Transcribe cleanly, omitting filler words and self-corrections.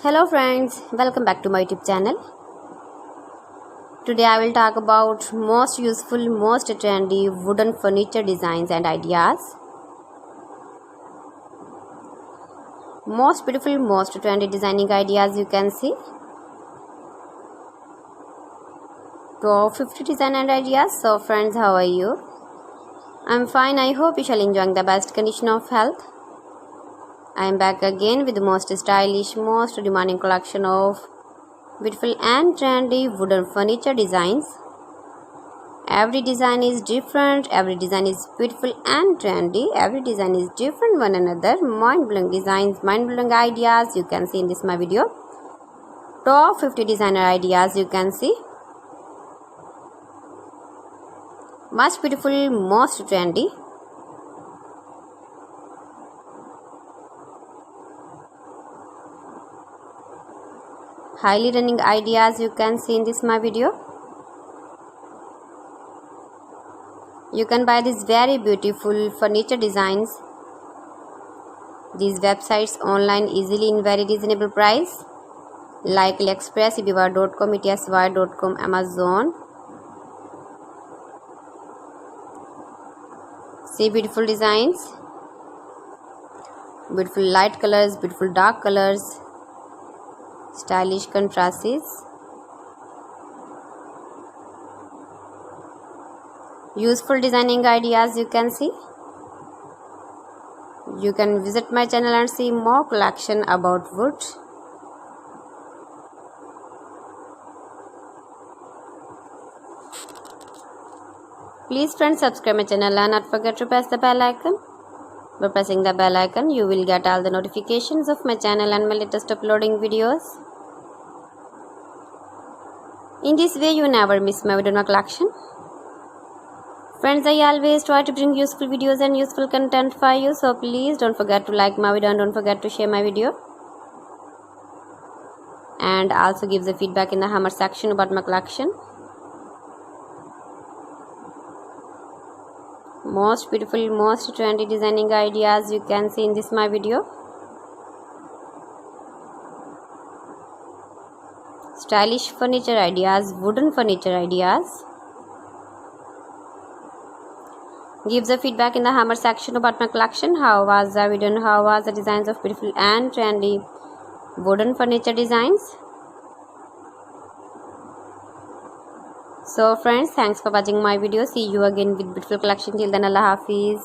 Hello friends, welcome back to my YouTube channel. Today I will talk about most useful, most trendy wooden furniture designs and ideas. Most beautiful, most trendy designing ideas you can see. Top 50 design and ideas. So friends, how are you? I'm fine. I hope you shall enjoy the best condition of health. I am back again with the most stylish, most demanding collection of beautiful and trendy wooden furniture designs. Every design is different, every design is beautiful and trendy, every design is different one another. Mind-blowing designs, mind-blowing ideas you can see in this my video. Top 50 designer ideas you can see. Much beautiful, most trendy. Highly running ideas you can see in this my video. You can buy these very beautiful furniture designs, these websites online easily in very reasonable price like AliExpress, eBay.com, etsy.com, Amazon. See beautiful designs, beautiful light colors, beautiful dark colors, stylish contrasts, useful designing ideas you can see. You can visit my channel and see more collection about wood. Please friends, subscribe my channel and not forget to press the bell icon. By pressing the bell icon, you will get all the notifications of my channel and my latest uploading videos. In this way, you never miss my video collection. Friends, I always try to bring useful videos and useful content for you. So please don't forget to like my video and don't forget to share my video. And also give the feedback in the hammer section about my collection. Most beautiful, most trendy designing ideas you can see in this my video. Stylish furniture ideas, wooden furniture ideas. Give the feedback in the hammer section about my collection. How was the video and how was the designs of beautiful and trendy wooden furniture designs. So friends, thanks for watching my video. See you again with beautiful collection. Till then, Allah Hafiz.